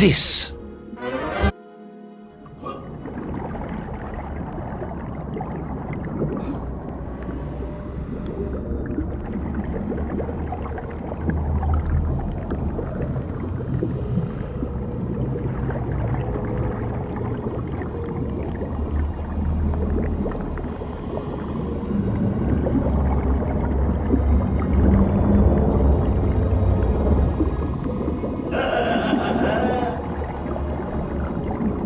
this.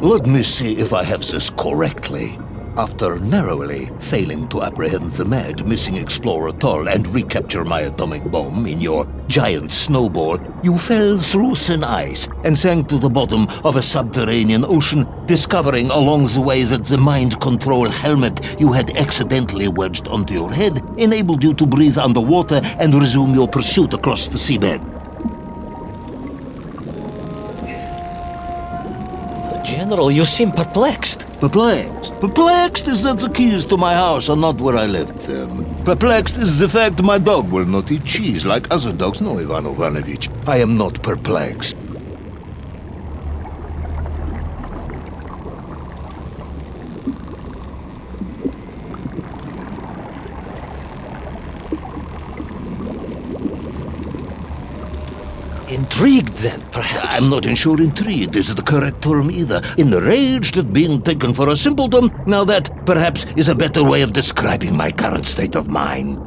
Let me see if I have this correctly. After narrowly failing to apprehend the mad missing explorer Toll and recapture my atomic bomb in your giant snowball, you fell through thin ice and sank to the bottom of a subterranean ocean, discovering along the way that the mind control helmet you had accidentally wedged onto your head enabled you to breathe underwater and resume your pursuit across the seabed. General, you seem perplexed. Perplexed? Perplexed is that the keys to my house are not where I left them. Perplexed is the fact my dog will not eat cheese like other dogs. No, Ivan Ivanovich, I am not perplexed. Intrigued, then, perhaps? I'm not sure intrigued is the correct term either. Enraged at being taken for a simpleton. Now that, perhaps, is a better way of describing my current state of mind.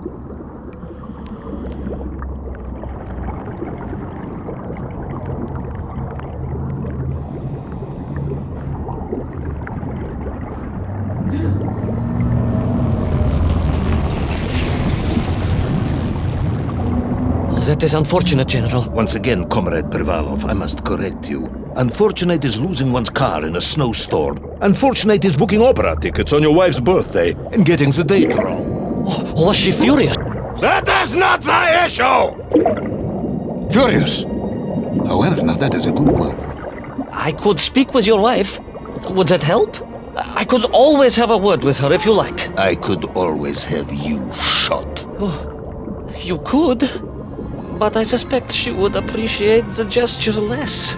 That is unfortunate, General. Once again, Comrade Privalov, I must correct you. Unfortunate is losing one's car in a snowstorm. Unfortunate is booking opera tickets on your wife's birthday and getting the date wrong. Oh, was she furious? That is not the issue! Furious. However, now that is a good word. I could speak with your wife. Would that help? I could always have a word with her if you like. I could always have you shot. Oh, you could. But I suspect she would appreciate the gesture less.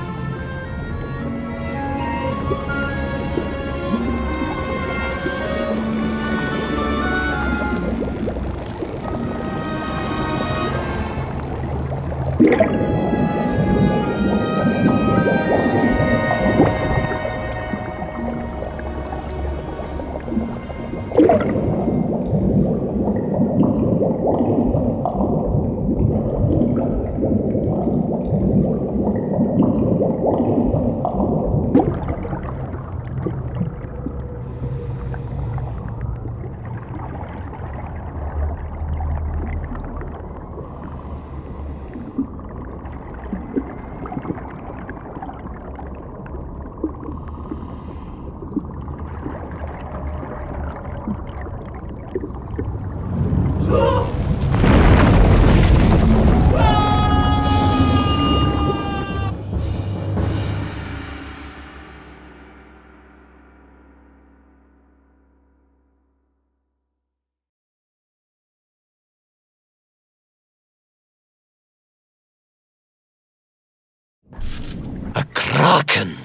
A kraken.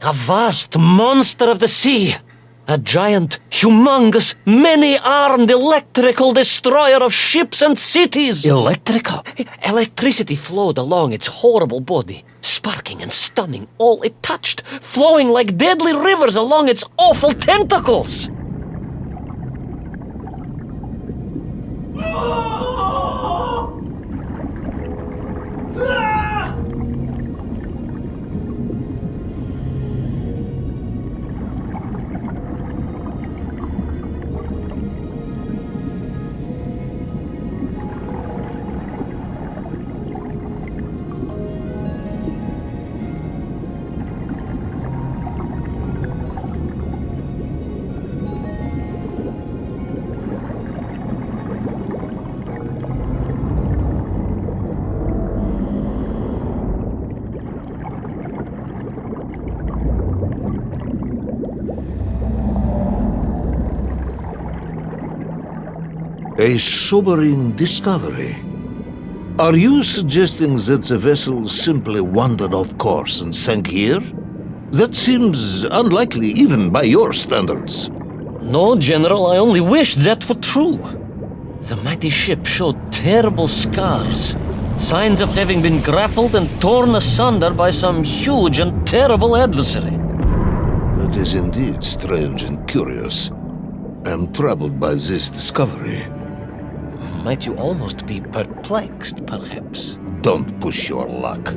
A vast monster of the sea. A giant, humongous, many-armed electrical destroyer of ships and cities. Electrical? Electricity flowed along its horrible body, sparking and stunning all it touched, flowing like deadly rivers along its awful tentacles. A sobering discovery. Are you suggesting that the vessel simply wandered off course and sank here? That seems unlikely even by your standards. No, General, I only wish that were true. The mighty ship showed terrible scars, signs of having been grappled and torn asunder by some huge and terrible adversary. That is indeed strange and curious. I am troubled by this discovery. Might you almost be perplexed, perhaps? Don't push your luck.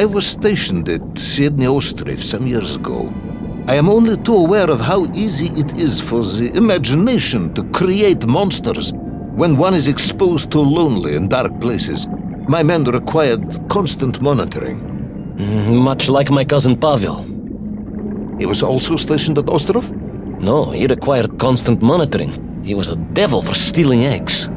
I was stationed at Sydney Ostrov some years ago. I am only too aware of how easy it is for the imagination to create monsters when one is exposed to lonely and dark places. My men required constant monitoring. Much like my cousin Pavel. He was also stationed at Ostrov? No, he required constant monitoring. He was a devil for stealing eggs.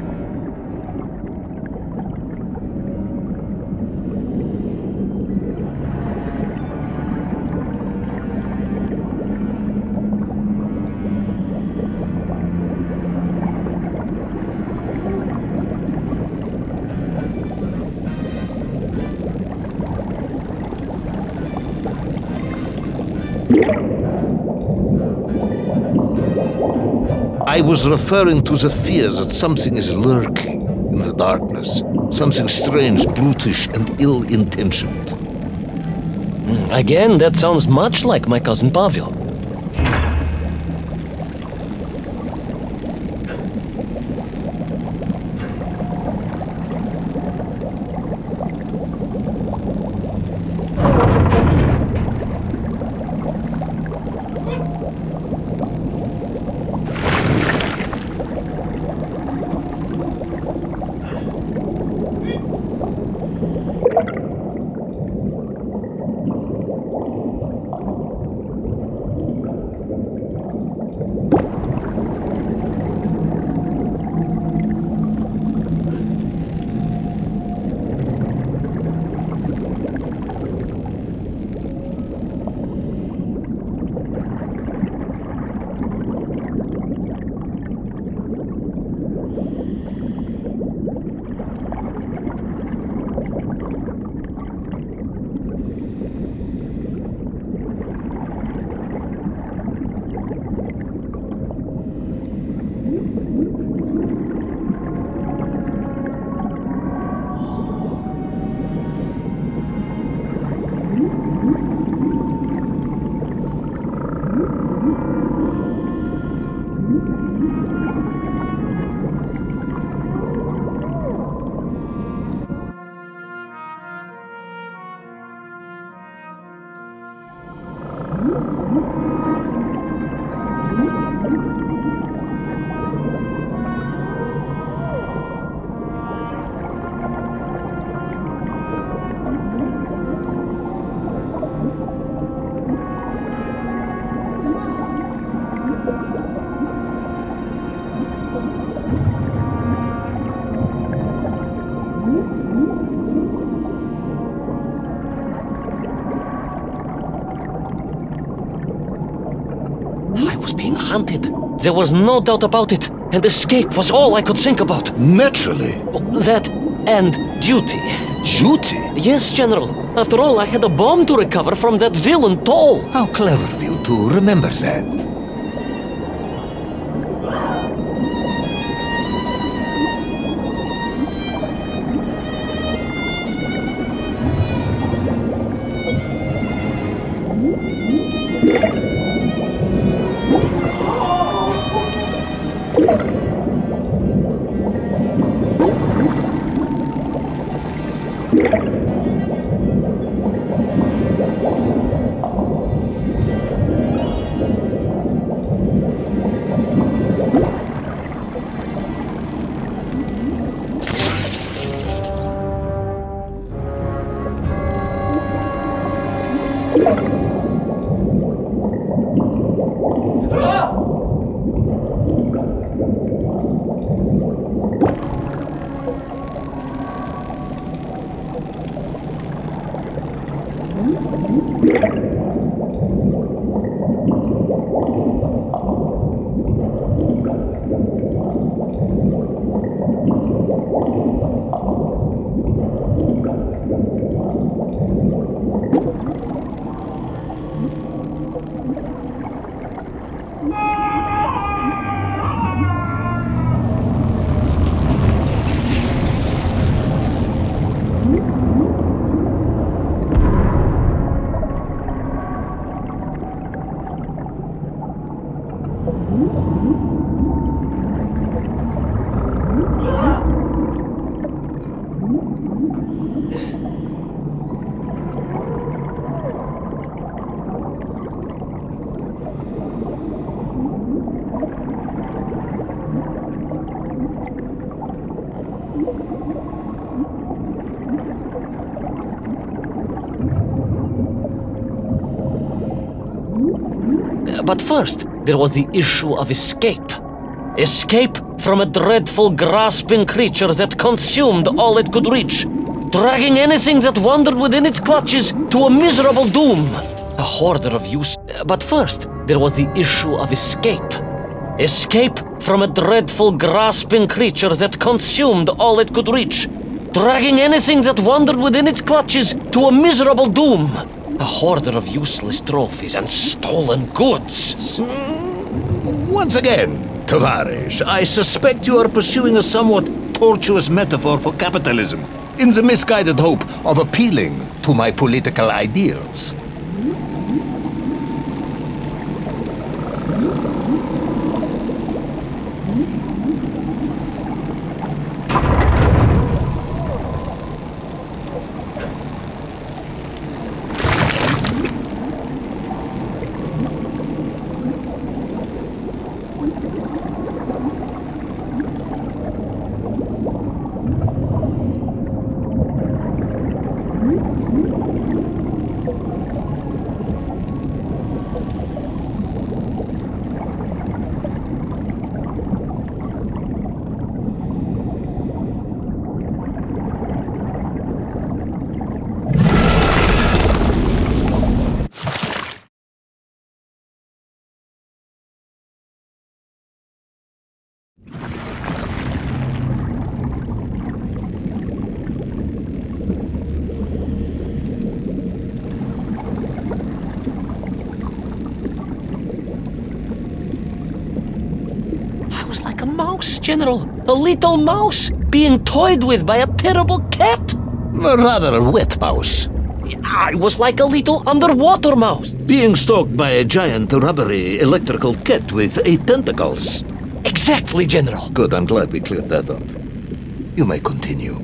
I was referring to the fear that something is lurking in the darkness. Something strange, brutish, and ill-intentioned. Again, that sounds much like my cousin Pavel. hunted. There was no doubt about it, and escape was all I could think about. Naturally. That and duty. Duty? Yes, General. After all, I had a bomb to recover from that villain Toll. How clever of you to remember that. But first, there was the issue of escape. Escape from a dreadful, grasping creature that consumed all it could reach, dragging anything that wandered within its clutches to a miserable doom. A hoarder of use. But first, there was the issue of escape. Escape from a dreadful, grasping creature that consumed all it could reach, dragging anything that wandered within its clutches to a miserable doom. A hoarder of useless trophies and stolen goods. Once again, Tavarish, I suspect you are pursuing a somewhat tortuous metaphor for capitalism, in the misguided hope of appealing to my political ideals. I was like a mouse, General. A little mouse being toyed with by a terrible cat. Rather a wet mouse. I was like a little underwater mouse. Being stalked by a giant rubbery electrical cat with 8 tentacles. Exactly, General. Good, I'm glad we cleared that up. You may continue.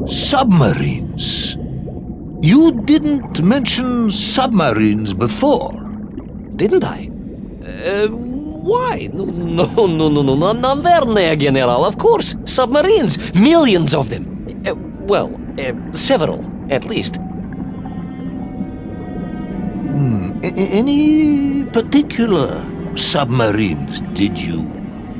Submarines. You didn't mention submarines before. Didn't I? Why? No, Navernia, General, of course. Submarines, millions of them. Several, at least. Any particular submarines? Did you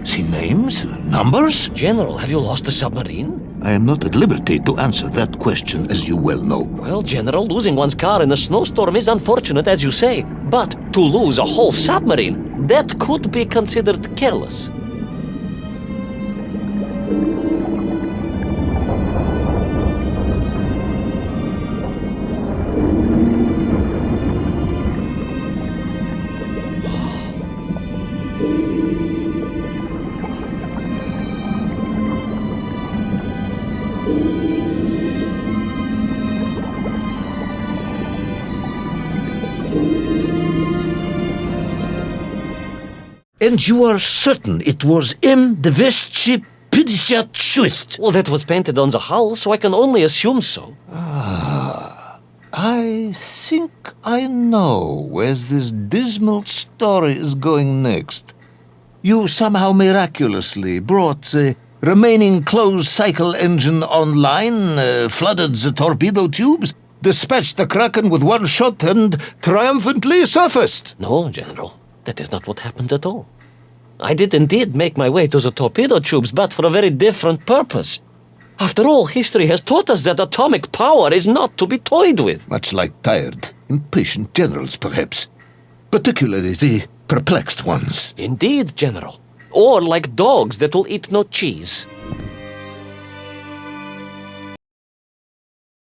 see names, numbers? General, have you lost a submarine? I am not at liberty to answer that question, as you well know. Well, General, losing one's car in a snowstorm is unfortunate, as you say. But to lose a whole submarine, that could be considered careless. And you are certain it was M. Well, that was painted on the hull, so I can only assume so. I think I know where this dismal story is going next. You somehow miraculously brought the remaining closed cycle engine online, flooded the torpedo tubes, dispatched the Kraken with one shot, and triumphantly surfaced. No, General, that is not what happened at all. I did indeed make my way to the torpedo tubes, but for a very different purpose. After all, history has taught us that atomic power is not to be toyed with. Much like tired, impatient generals, perhaps. Particularly the perplexed ones. Indeed, General. Or like dogs that will eat no cheese.